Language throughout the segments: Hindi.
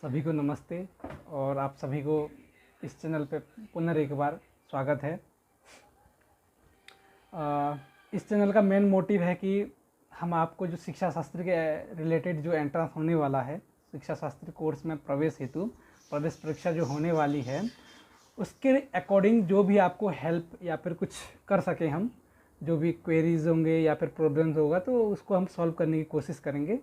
सभी को नमस्ते और आप सभी को इस चैनल पे पुनः एक बार स्वागत है। इस चैनल का मेन मोटिव है कि हम आपको जो शिक्षा शास्त्र के रिलेटेड जो एंट्रेंस होने वाला है, शिक्षा शास्त्र कोर्स में प्रवेश हेतु प्रवेश परीक्षा जो होने वाली है, उसके अकॉर्डिंग जो भी आपको हेल्प या फिर कुछ कर सकें, हम जो भी क्वेरीज होंगे या फिर प्रॉब्लम्स होगा तो उसको हम सॉल्व करने की कोशिश करेंगे।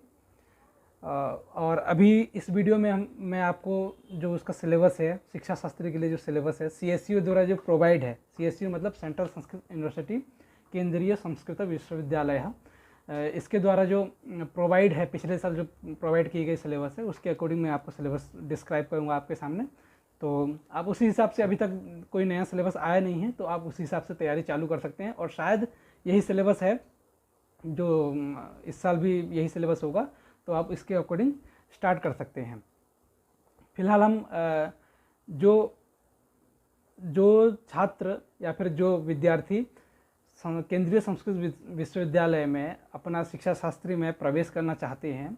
और अभी इस वीडियो में मैं आपको जो उसका सिलेबस है, शिक्षा शास्त्री के लिए जो सिलेबस है CSU द्वारा जो प्रोवाइड है, CSU मतलब सेंट्रल संस्कृत यूनिवर्सिटी, केंद्रीय संस्कृत विश्वविद्यालय है, इसके द्वारा जो प्रोवाइड है, पिछले साल जो प्रोवाइड की गई सिलेबस है उसके अकॉर्डिंग मैं आपको सिलेबस डिस्क्राइब करूँगा आपके सामने। तो आप उसी हिसाब से, अभी तक कोई नया सिलेबस आया नहीं है तो आप उसी हिसाब से तैयारी चालू कर सकते हैं और शायद यही सिलेबस है जो इस साल भी यही सिलेबस होगा, तो आप इसके अकॉर्डिंग स्टार्ट कर सकते हैं। फिलहाल हम जो छात्र या फिर जो विद्यार्थी केंद्रीय संस्कृत विश्वविद्यालय में अपना शिक्षा शास्त्री में प्रवेश करना चाहते हैं,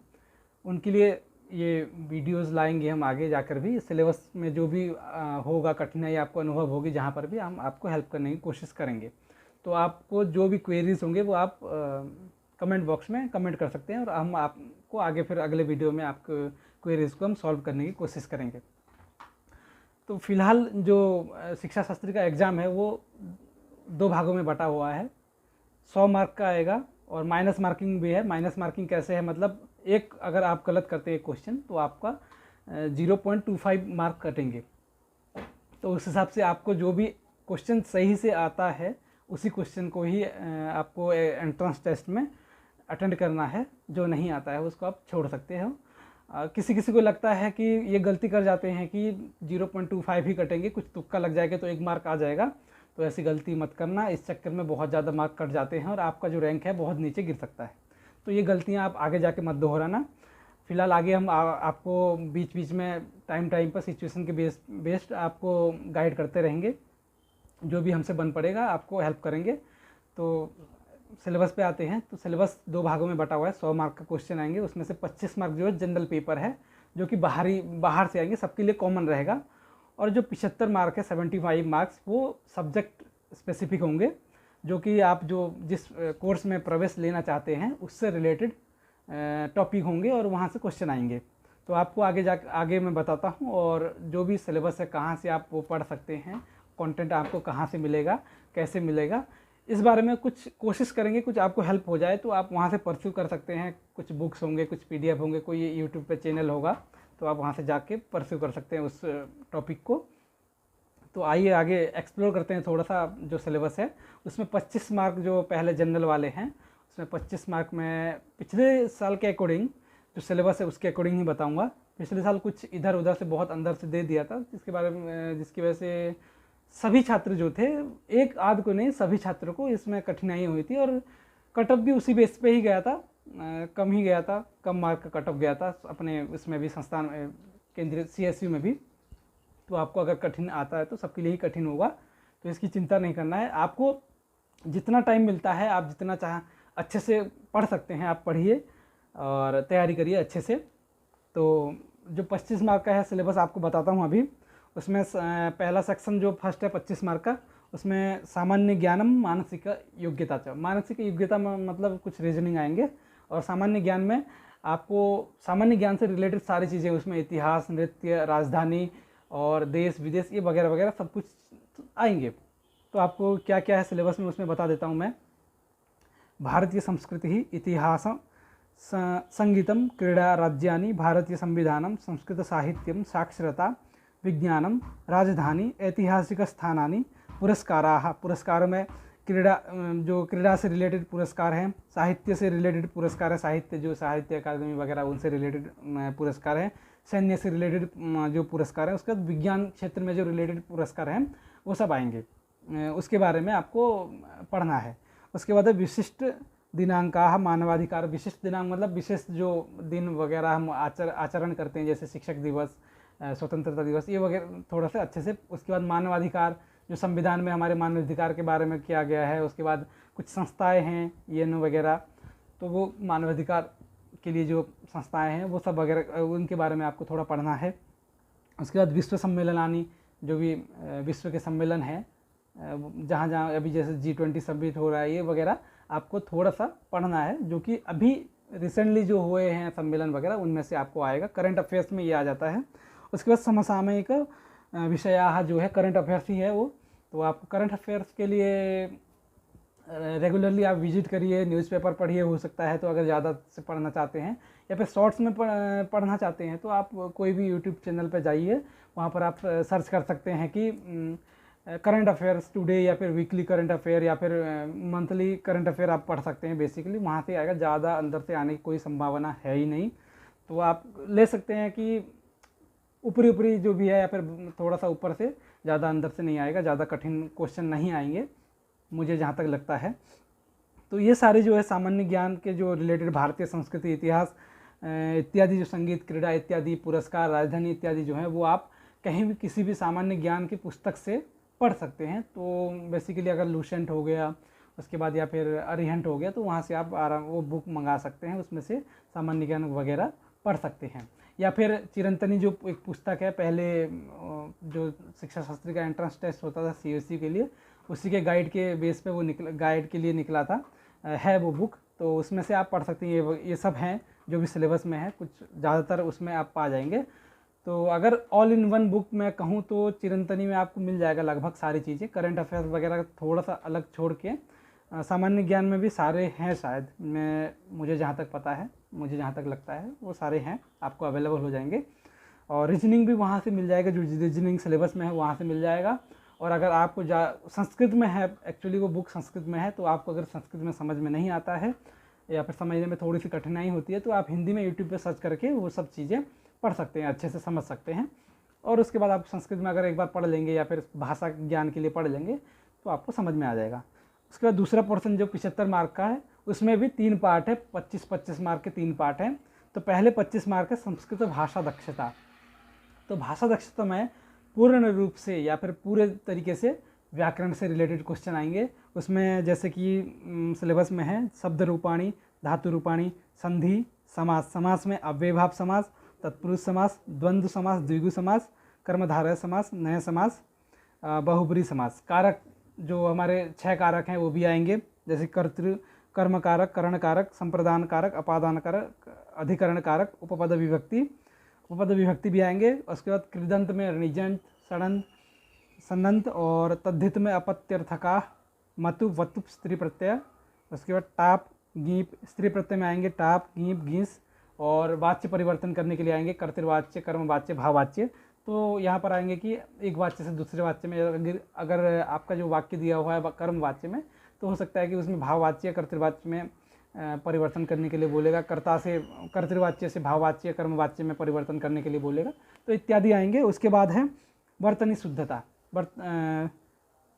उनके लिए ये वीडियोस लाएंगे हम आगे जाकर भी। सिलेबस में जो भी होगा, कठिनाई आपको अनुभव होगी, जहाँ पर भी हम आपको हेल्प करने की कोशिश करेंगे। तो आपको जो भी क्वेरीज होंगे वो आप कमेंट बॉक्स में कमेंट कर सकते हैं और हम आपको आगे फिर अगले वीडियो में आपको क्वेरीज को हम सॉल्व करने की कोशिश करेंगे। तो फिलहाल जो शिक्षा शास्त्री का एग्ज़ाम है वो 2 भागों में बटा हुआ है। 100 मार्क का आएगा और माइनस मार्किंग भी है। माइनस मार्किंग कैसे है, मतलब एक अगर आप गलत करते हैं क्वेश्चन तो आपका 0.25 मार्क कटेंगे। तो उस हिसाब से आपको जो भी क्वेश्चन सही से आता है उसी क्वेश्चन को ही आपको एंट्रेंस टेस्ट में अटेंड करना है। जो नहीं आता है उसको आप छोड़ सकते हो। किसी किसी को लगता है कि ये गलती कर जाते हैं कि 0.25 ही कटेंगे, कुछ तुक्का लग जाएगा तो 1 मार्क आ जाएगा। तो ऐसी गलती मत करना, इस चक्कर में बहुत ज़्यादा मार्क कट जाते हैं और आपका जो रैंक है बहुत नीचे गिर सकता है। तो ये गलतियाँ आप आगे जाके मत दोहराना। फिलहाल आगे हम आपको बीच बीच में टाइम पर सिचुएशन के बेस्ड आपको गाइड करते रहेंगे। जो भी हमसे बन पड़ेगा आपको हेल्प करेंगे। तो सिलेबस पे आते हैं। तो सिलेबस 2 भागों में बटा हुआ है। 100 मार्क का क्वेश्चन आएंगे, उसमें से 25 मार्क जो है जनरल पेपर है, जो कि बाहर से आएंगे, सबके लिए कॉमन रहेगा। और जो 75 मार्क है, 75 मार्क्स, वो सब्जेक्ट स्पेसिफिक होंगे, जो कि आप जो जिस कोर्स में प्रवेश लेना चाहते हैं उससे रिलेटेड टॉपिक होंगे और वहाँ से क्वेश्चन आएंगे। तो आपको आगे मैं बताता हूँ। और जो भी सिलेबस है, कहाँ से आप वो पढ़ सकते हैं, कंटेंट आपको कहाँ से मिलेगा, कैसे मिलेगा, इस बारे में कुछ कोशिश करेंगे, कुछ आपको हेल्प हो जाए तो आप वहाँ से परस्यू कर सकते हैं। कुछ बुक्स होंगे, कुछ PDF होंगे, कोई यूट्यूब पे चैनल होगा तो आप वहाँ से जाके परस्यू कर सकते हैं उस टॉपिक को। तो आइए आगे एक्सप्लोर करते हैं थोड़ा सा जो सिलेबस है। उसमें 25 मार्क जो पहले जनरल वाले हैं, उसमें 25 मार्क में पिछले साल के अकॉर्डिंग जो सिलेबस है उसके अकॉर्डिंग ही बताऊँगा। पिछले साल कुछ इधर उधर से बहुत अंदर से दे दिया था, जिसकी वजह से सभी छात्र जो थे, एक आध को नहीं, सभी छात्रों को इसमें कठिनाई हुई थी और कटअप भी उसी बेस पे ही गया था। कम ही गया था, कम मार्क का कटअप गया था अपने इसमें भी, संस्थान केंद्रीय CSU में भी। तो आपको अगर कठिन आता है तो सबके लिए ही कठिन होगा, तो इसकी चिंता नहीं करना है। आपको जितना टाइम मिलता है, आप जितना चाह अच्छे से पढ़ सकते हैं, आप पढ़िए और तैयारी करिए अच्छे से। तो जो 25 मार्क का है सिलेबस आपको बताता हूँ अभी। उसमें पहला सेक्शन जो फर्स्ट है 25 मार्क का, उसमें सामान्य ज्ञानम मानसिक योग्यता था। मानसिक योग्यता मतलब कुछ रीजनिंग आएंगे। और सामान्य ज्ञान में आपको सामान्य ज्ञान से रिलेटेड सारी चीज़ें, उसमें इतिहास, नृत्य, राजधानी और देश विदेश, ये वगैरह वगैरह सब कुछ आएंगे। तो आपको क्या क्या है सिलेबस में उसमें बता देता हूँ मैं। भारतीय संस्कृति, इतिहास, संगीतम, क्रीड़ा, राज्यानि, भारतीय संविधानम, संस्कृत साहित्यम, साक्षरता, विज्ञानम, राजधानी, ऐतिहासिक स्थानानि, पुरस्काराः। पुरस्कार में क्रीड़ा से रिलेटेड पुरस्कार हैं, साहित्य से रिलेटेड पुरस्कार है, साहित्य अकादमी वगैरह उनसे रिलेटेड पुरस्कार हैं, सैन्य से रिलेटेड जो पुरस्कार है, उसके बाद विज्ञान क्षेत्र में जो रिलेटेड पुरस्कार हैं वो सब आएंगे। उसके बारे में आपको पढ़ना है। उसके बाद विशिष्ट दिनांकाः, मानवाधिकार। विशिष्ट दिनांक मतलब विशेष जो दिन वगैरह हम आचरण करते हैं, जैसे शिक्षक दिवस, स्वतंत्रता दिवस, ये वगैरह थोड़ा सा अच्छे से। उसके बाद मानवाधिकार, जो संविधान में हमारे मानवाधिकार के बारे में किया गया है। उसके बाद कुछ संस्थाएं हैं, UN वगैरह, तो वो मानवाधिकार के लिए जो संस्थाएं हैं वो सब वगैरह उनके बारे में आपको थोड़ा पढ़ना है। उसके बाद विश्व सम्मेलनानी, जो भी विश्व के सम्मेलन हैं जहाँ जहाँ अभी जैसे G20 समिट हो रहा है, ये वगैरह आपको थोड़ा सा पढ़ना है, जो कि अभी रिसेंटली जो हुए हैं सम्मेलन वगैरह उनमें से आपको आएगा। करंट अफेयर्स में ये आ जाता है। उसके बाद समसामयिक विषयाः जो है करंट अफेयर्स ही है वो, तो आपको करंट अफेयर्स के लिए रेगुलरली आप विजिट करिए, न्यूज़पेपर पढ़िए, हो सकता है तो अगर ज़्यादा से पढ़ना चाहते हैं या फिर शॉर्ट्स में पढ़ना चाहते हैं तो आप कोई भी यूट्यूब चैनल पर जाइए, वहाँ पर आप सर्च कर सकते हैं कि करंट अफेयर्स टुडे या फिर वीकली करंट अफेयर या फिर मंथली करंट अफेयर आप पढ़ सकते हैं। बेसिकली वहाँ से आएगा, ज़्यादा अंदर से आने की कोई संभावना है ही नहीं। तो आप ले सकते हैं कि ऊपरी ऊपरी जो भी है या फिर थोड़ा सा ऊपर से, ज़्यादा अंदर से नहीं आएगा, ज़्यादा कठिन क्वेश्चन नहीं आएंगे मुझे जहाँ तक लगता है। तो ये सारे जो है सामान्य ज्ञान के जो रिलेटेड भारतीय संस्कृति, इतिहास इत्यादि, जो संगीत, क्रीड़ा इत्यादि, पुरस्कार, राजधानी इत्यादि जो है वो आप कहीं भी किसी भी सामान्य ज्ञान की पुस्तक से पढ़ सकते हैं। तो बेसिकली अगर लूसेंट हो गया, उसके बाद या फिर अरिहंट हो गया, तो वहाँ से आप आराम वो बुक मंगा सकते हैं, उसमें से सामान्य ज्ञान वगैरह पढ़ सकते हैं। या फिर चिरंतनी जो एक पुस्तक है, पहले जो शिक्षा शास्त्री का एंट्रेंस टेस्ट होता था CSE के लिए, उसी के गाइड के बेस पे वो गाइड के लिए निकला था, है वो बुक, तो उसमें से आप पढ़ सकते हैं। ये सब हैं जो भी सिलेबस में है, कुछ ज़्यादातर उसमें आप पा जाएंगे। तो अगर ऑल इन वन बुक मैं कहूँ तो चिरंतनी में आपको मिल जाएगा लगभग सारी चीज़ें। करंट अफेयर्स वगैरह थोड़ा सा अलग छोड़ के सामान्य ज्ञान में भी सारे हैं शायद, मुझे जहाँ तक पता है, मुझे जहाँ तक लगता है वो सारे हैं, आपको अवेलेबल हो जाएंगे। और रीजनिंग भी वहाँ से मिल जाएगा, जो रीजनिंग सिलेबस में है वहाँ से मिल जाएगा। और अगर आपको संस्कृत में है, एक्चुअली वो बुक संस्कृत में है, तो आपको अगर संस्कृत में समझ में नहीं आता है या फिर समझने में थोड़ी सी कठिनाई होती है, तो आप हिंदी में यूट्यूब पे सर्च करके वो सब चीज़ें पढ़ सकते हैं, अच्छे से समझ सकते हैं। और उसके बाद आप संस्कृत में अगर एक बार पढ़ लेंगे या फिर भाषा ज्ञान के लिए पढ़ लेंगे तो आपको समझ में आ जाएगा। उसके बाद दूसरा पोर्शन जो 75 मार्क का है, उसमें भी 3 पार्ट है, 25-25 मार्क के 3 पार्ट हैं। तो पहले 25 मार्क है संस्कृत भाषा दक्षता। तो भाषा दक्षता में पूर्ण रूप से या फिर पूरे तरीके से व्याकरण से रिलेटेड क्वेश्चन आएंगे। उसमें जैसे कि सिलेबस में है शब्द रूपाणी, धातु रूपाणी, संधि, समास, समास में अव्ययभाव समास, तत्पुरुष समास, द्वंद्व समास, द्विगु समास, कर्मधारय समास, नय समास, बहुब्री समास। कारक जो हमारे 6 कारक हैं वो भी आएंगे, जैसे कर्तृ, कर्म कारक, करण कारक, संप्रदान कारक, अपादान कारक, अधिकरण कारक, उपपद विभक्ति, उपपद विभक्ति भी आएंगे। उसके बाद कृदंत में ऋणिजंत, षडंत, सन्नंत और तद्धित में अपत्यर्थका, मतु, वतुप स्त्री प्रत्यय। उसके बाद टाप, गीप, स्त्री प्रत्यय में आएंगे टाप, गीप, गीस। और वाच्य परिवर्तन करने के लिए आएंगे कर्तृवाच्य, कर्मवाच्य, भाववाच्य। तो यहाँ पर आएंगे कि एक वाच्य से दूसरे वाच्य में अगर आपका जो वाक्य दिया हुआ है कर्म वाच्य में, तो हो सकता है कि उसमें भाववाच्य, कर्तृवाच्य में परिवर्तन करने के लिए बोलेगा, कर्ता से कर्तृवाच्य से भाववाच्य, कर्मवाच्य में परिवर्तन करने के लिए बोलेगा, तो इत्यादि आएंगे। उसके बाद है वर्तनी शुद्धता,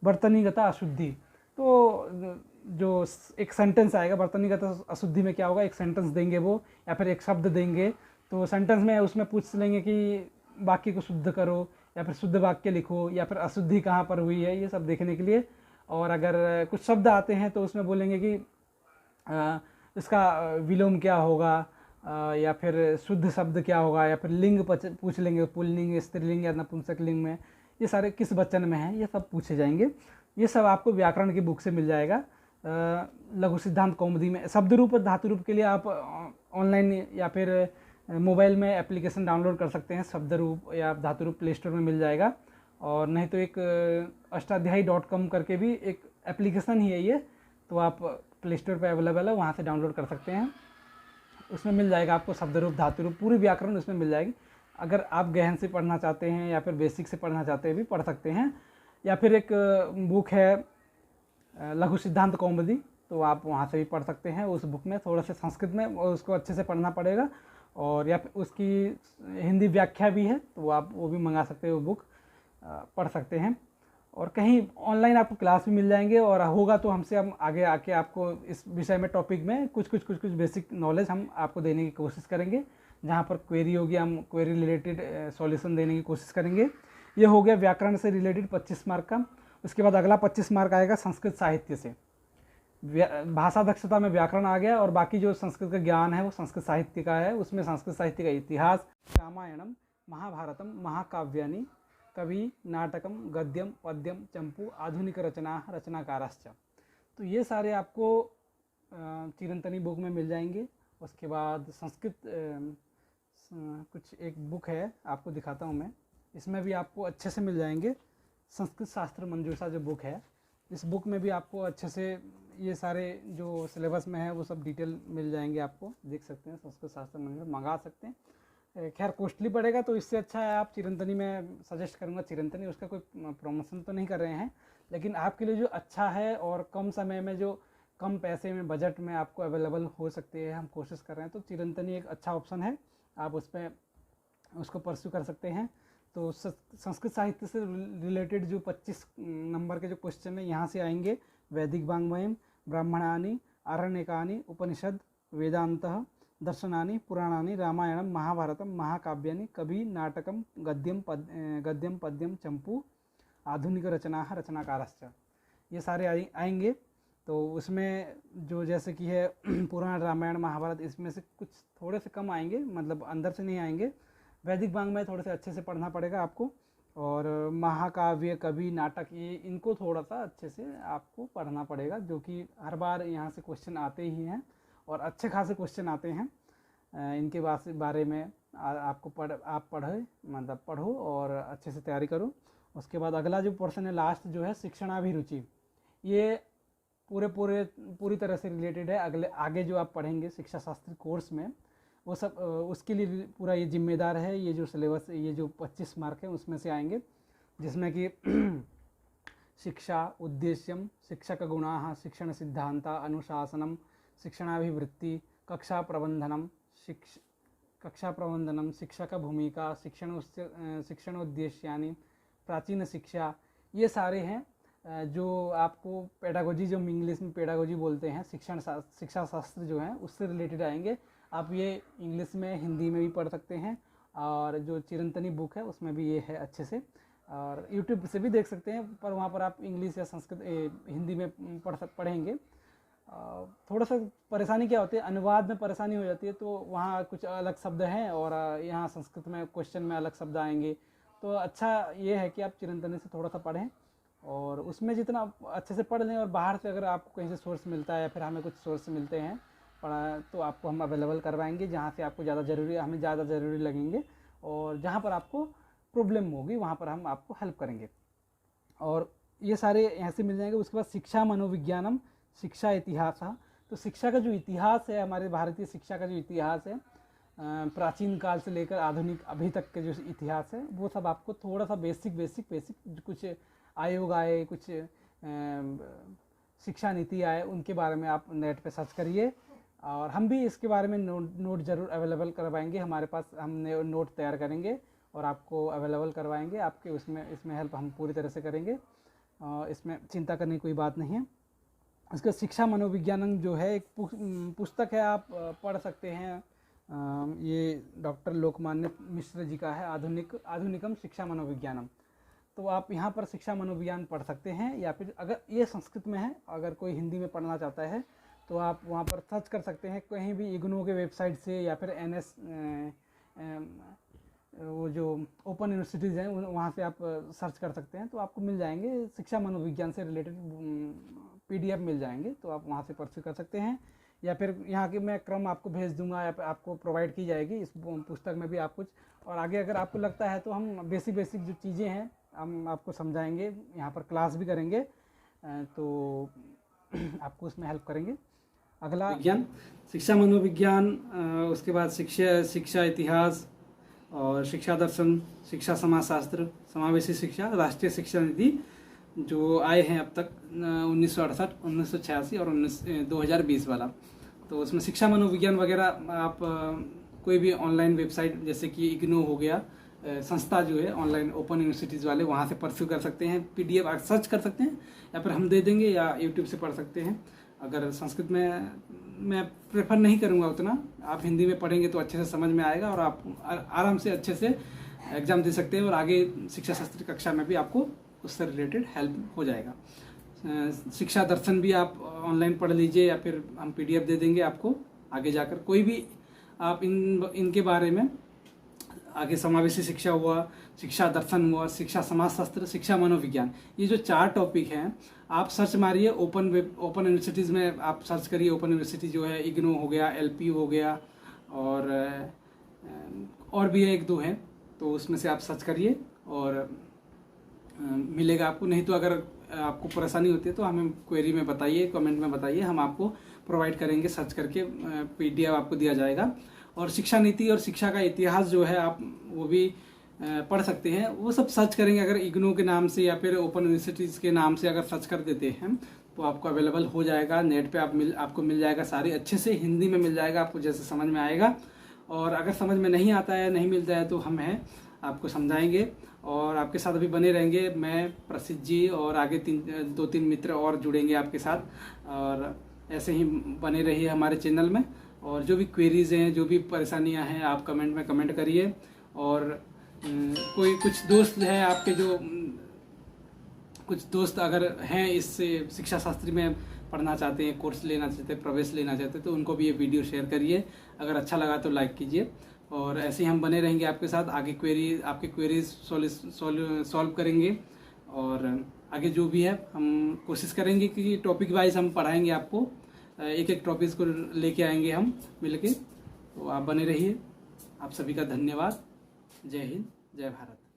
वर्तनीगत अशुद्धि। तो जो एक सेंटेंस आएगा वर्तनीगत अशुद्धि में क्या होगा, एक सेंटेंस देंगे वो या फिर एक शब्द देंगे, तो सेंटेंस में उसमें पूछ लेंगे कि वाक्य को शुद्ध करो या फिर शुद्ध वाक्य लिखो या फिर अशुद्धि कहाँ पर हुई है, ये सब देखने के लिए। और अगर कुछ शब्द आते हैं तो उसमें बोलेंगे कि इसका विलोम क्या होगा, या फिर शुद्ध शब्द क्या होगा, या फिर लिंग पूछ लेंगे, पुल्लिंग, स्त्रीलिंग या नपुंसक लिंग में ये सारे किस वचन में है, ये सब पूछे जाएंगे। ये सब आपको व्याकरण की बुक से मिल जाएगा। लघु सिद्धांत कौमुदी में शब्द रूप और धातु रूप के लिए आप ऑनलाइन या फिर मोबाइल में एप्लीकेशन डाउनलोड कर सकते हैं, शब्द रूप या धातु रूप प्ले स्टोर में मिल जाएगा। और नहीं तो एक अष्टाध्यायी.com करके भी एक एप्लीकेशन ही है ये, तो आप प्ले स्टोर पर अवेलेबल है, वहाँ से डाउनलोड कर सकते हैं। उसमें मिल जाएगा आपको शब्द रूप, धातु रूप, पूरी व्याकरण उसमें मिल जाएगी। अगर आप गहन से पढ़ना चाहते हैं या फिर बेसिक से पढ़ना चाहते हैं भी पढ़ सकते हैं। या फिर एक बुक है लघु सिद्धांत कौमुदी, तो आप वहाँ से भी पढ़ सकते हैं। उस बुक में थोड़ा सा संस्कृत में उसको अच्छे से पढ़ना पड़ेगा, और या फिर उसकी हिंदी व्याख्या भी है, तो आप वो भी मंगा सकते हैं, वो बुक पढ़ सकते हैं। और कहीं ऑनलाइन आपको क्लास भी मिल जाएंगे, और होगा तो हमसे हम आगे आके आपको इस विषय में टॉपिक में कुछ बेसिक नॉलेज हम आपको देने की कोशिश करेंगे। जहाँ पर क्वेरी होगी हम क्वेरी रिलेटेड सॉल्यूशन देने की कोशिश करेंगे। ये हो गया व्याकरण से रिलेटेड 25 मार्क का। उसके बाद अगला 25 मार्क आएगा संस्कृत साहित्य से। भाषा दक्षता में व्याकरण आ गया, और बाकी जो संस्कृत का ज्ञान है वो संस्कृत साहित्य का है। उसमें संस्कृत साहित्य का इतिहास, रामायणम, महाभारतम, महाकाव्यानि, कवि, नाटकम, गद्यम, पद्यम, चंपू, आधुनिक रचना, रचनाकारश्च। तो ये सारे आपको चिरंतनी बुक में मिल जाएंगे। उसके बाद संस्कृत कुछ एक बुक है, आपको दिखाता हूँ मैं, इसमें भी आपको अच्छे से मिल जाएंगे। संस्कृत शास्त्र मंजूषा जो बुक है, इस बुक में भी आपको अच्छे से ये सारे जो सिलेबस में है वो सब डिटेल मिल जाएंगे। आपको देख सकते हैं, संस्कृत शास्त्र मंजूषा मंगा सकते हैं। खैर कॉस्टली पड़ेगा, तो इससे अच्छा है आप चिरंतनी में सजेस्ट करूँगा। चिरंतनी उसका कोई प्रमोशन तो नहीं कर रहे हैं, लेकिन आपके लिए जो अच्छा है और कम समय में, जो कम पैसे में, बजट में आपको अवेलेबल हो सकते हैं, हम कोशिश कर रहे हैं, तो चिरंतनी एक अच्छा ऑप्शन है। आप उस पर उसको परस्यू कर सकते हैं। तो संस्कृत साहित्य से रिलेटेड जो 25 नंबर के जो क्वेश्चन है यहाँ से आएंगे। वैदिक वाङ्मयम, ब्राह्मणानि, आरण्यकानि, उपनिषद, वेदांतः, दर्शनानि, पुराणानि, रामायणम, महाभारतम, महाकाव्यानि, कवि, नाटकम, गद्यम, पद्यम, चंपू, आधुनिक रचना, रचनाकारश्च। ये सारे आएंगे। तो उसमें जो जैसे कि है पुराण, रामायण, महाभारत, इसमें से कुछ थोड़े से कम आएंगे, मतलब अंदर से नहीं आएंगे। वैदिक वाङ्मय थोड़े से अच्छे से पढ़ना पड़ेगा आपको, और महाकाव्य, कवि, नाटक, ये इनको थोड़ा सा अच्छे से आपको पढ़ना पड़ेगा, जो कि हर बार यहाँ से क्वेश्चन आते ही हैं और अच्छे खासे क्वेश्चन आते हैं। इनके बारे में आपको मतलब पढ़ो और अच्छे से तैयारी करो। उसके बाद अगला जो पोर्शन है, लास्ट जो है, शिक्षणाभिरुचि, ये पूरी तरह से रिलेटेड है। आगे जो आप पढ़ेंगे शिक्षा शास्त्री कोर्स में, वो सब उसके लिए पूरा ये जिम्मेदार है। ये जो सिलेबस, ये जो 25 मार्क है उसमें से आएंगे, जिसमें कि शिक्षा उद्देश्यम, शिक्षक गुणाः, शिक्षण सिद्धांता, अनुशासनम, शिक्षणाभिवृत्ति, कक्षा प्रबंधनम, शिक्षक भूमिका, शिक्षणोद्देश्यानि, प्राचीन शिक्षा, ये सारे हैं जो आपको पेडागोजी, जो इंग्लिश में पेडागोजी बोलते हैं, शिक्षा शास्त्र जो है उससे रिलेटेड आएंगे। आप ये इंग्लिश में, हिंदी में भी पढ़ सकते हैं, और जो चिरंतनी बुक है उसमें भी ये है अच्छे से, और यूट्यूब से भी देख सकते हैं, पर वहाँ पर आप इंग्लिश या संस्कृत हिंदी में पढ़ेंगे। थोड़ा सा परेशानी क्या होती है, अनुवाद में परेशानी हो जाती है, तो वहाँ कुछ अलग शब्द हैं और यहाँ संस्कृत में क्वेश्चन में अलग शब्द आएंगे। तो अच्छा ये है कि आप चिरंतनी से थोड़ा सा पढ़ें, और उसमें जितना अच्छे से पढ़ लें, और बाहर से अगर आपको कहीं से सोर्स मिलता है या फिर हमें कुछ सोर्स मिलते हैं तो आपको हम अवेलेबल करवाएंगे, जहाँ से आपको हमें ज़्यादा ज़रूरी लगेंगे, और जहाँ पर आपको प्रॉब्लम होगी वहाँ पर हम आपको हेल्प करेंगे। और ये सारे यहाँ से मिल जाएंगे। उसके बाद शिक्षा मनोविज्ञानम, शिक्षा इतिहास। तो शिक्षा का जो इतिहास है, हमारे भारतीय शिक्षा का जो इतिहास है, प्राचीन काल से लेकर आधुनिक अभी तक के जो इतिहास है, वो सब आपको थोड़ा सा बेसिक कुछ आयोग आए, कुछ शिक्षा नीति आए, उनके बारे में आप नेट पे सर्च करिए। और हम भी इसके बारे में नोट ज़रूर अवेलेबल करवाएंगे। हमारे पास हमने नोट तैयार करेंगे और आपको अवेलेबल करवाएंगे। आपके इसमें हेल्प हम पूरी तरह से करेंगे, इसमें चिंता करने की कोई बात नहीं है। इसका शिक्षा मनोविज्ञानम जो है एक पुस्तक है, आप पढ़ सकते हैं। ये डॉक्टर लोकमान्य मिश्र जी का है, आधुनिकम शिक्षा मनोविज्ञानम। तो आप यहाँ पर शिक्षा मनोविज्ञान पढ़ सकते हैं, या फिर अगर ये संस्कृत में है, अगर कोई हिंदी में पढ़ना चाहता है तो आप वहाँ पर सर्च कर सकते हैं, कहीं भी इग्नू के वेबसाइट से, या फिर NS वो जो ओपन यूनिवर्सिटीज़ हैं वहाँ से आप सर्च कर सकते हैं, तो आपको मिल जाएंगे शिक्षा मनोविज्ञान से रिलेटेड PDF मिल जाएंगे, तो आप वहाँ से परस्यू कर सकते हैं। या फिर यहाँ की मैं क्रम आपको भेज दूंगा, या आपको प्रोवाइड की जाएगी इस पुस्तक में भी आप कुछ। और आगे अगर आपको लगता है तो हम बेसिक जो चीज़ें हैं हम आपको समझाएंगे, यहाँ पर क्लास भी करेंगे, तो आपको उसमें हेल्प करेंगे। अगला विज्ञान, शिक्षा मनोविज्ञान, उसके बाद शिक्षा इतिहास और शिक्षा दर्शन, शिक्षा समाजशास्त्र, समावेशी शिक्षा, राष्ट्रीय शिक्षा नीति जो आए हैं अब तक 1968, 1986 और 2020 वाला। तो उसमें शिक्षा मनोविज्ञान वगैरह आप कोई भी ऑनलाइन वेबसाइट जैसे कि इग्नू हो गया, संस्था जो है ऑनलाइन ओपन यूनिवर्सिटीज़ वाले, वहाँ से परस्यू कर सकते हैं। PDF आप सर्च कर सकते हैं, या फिर हम दे देंगे, या यूट्यूब से पढ़ सकते हैं। अगर संस्कृत में मैं प्रेफर नहीं करूँगा उतना, आप हिंदी में पढ़ेंगे तो अच्छे से समझ में आएगा, और आप आराम से अच्छे से एग्ज़ाम दे सकते हैं, और आगे शिक्षा शास्त्री कक्षा में भी आपको उससे रिलेटेड हेल्प हो जाएगा। शिक्षा दर्शन भी आप ऑनलाइन पढ़ लीजिए, या फिर हम PDF दे देंगे आपको आगे जाकर। कोई भी आप इनके बारे में आगे समावेशी शिक्षा हुआ, शिक्षा दर्शन हुआ, शिक्षा समाजशास्त्र, शिक्षा मनोविज्ञान, ये जो 4 टॉपिक हैं आप सर्च मारिए ओपन यूनिवर्सिटीज़ में आप सर्च करिए। ओपन यूनिवर्सिटी जो है इग्नू हो गया, LP हो गया, और भी 1-2 हैं, तो उसमें से आप सर्च करिए और मिलेगा आपको। नहीं तो अगर आपको परेशानी होती है तो हमें क्वेरी में बताइए, कमेंट में बताइए, हम आपको प्रोवाइड करेंगे, सर्च करके PDF आपको दिया जाएगा। और शिक्षा नीति और शिक्षा का इतिहास जो है आप वो भी पढ़ सकते हैं। वो सब सर्च करेंगे अगर इग्नू के नाम से या फिर ओपन यूनिवर्सिटीज़ के नाम से अगर सर्च कर देते हैं तो आपको अवेलेबल हो जाएगा नेट पे। आपको मिल जाएगा, सारे अच्छे से हिंदी में मिल जाएगा, आपको जैसे समझ में आएगा। और अगर समझ में नहीं आता है, नहीं मिलता है, तो हम हैं, आपको समझाएंगे और आपके साथ अभी बने रहेंगे। मैं, प्रसिद्ध जी और आगे 2-3 मित्र और जुड़ेंगे आपके साथ। और ऐसे ही बने रहिए हमारे चैनल में। और जो भी क्वेरीज हैं, जो भी परेशानियां हैं, आप कमेंट में कमेंट करिए। और कोई कुछ दोस्त हैं आपके, जो कुछ दोस्त अगर हैं इस शिक्षा शास्त्री में पढ़ना चाहते हैं, कोर्स लेना चाहते हैं, प्रवेश लेना चाहते हैं, तो उनको भी ये वीडियो शेयर करिए। अगर अच्छा लगा तो लाइक कीजिए। और ऐसे ही हम बने रहेंगे आपके साथ। आगे आपके क्वेरीज सॉल्व करेंगे। और आगे जो भी है हम कोशिश करेंगे कि टॉपिक वाइज हम पढ़ाएंगे आपको, एक टॉपिक को लेके आएंगे हम मिलके। तो आप बने रहिए। आप सभी का धन्यवाद। जय हिंद, जय भारत।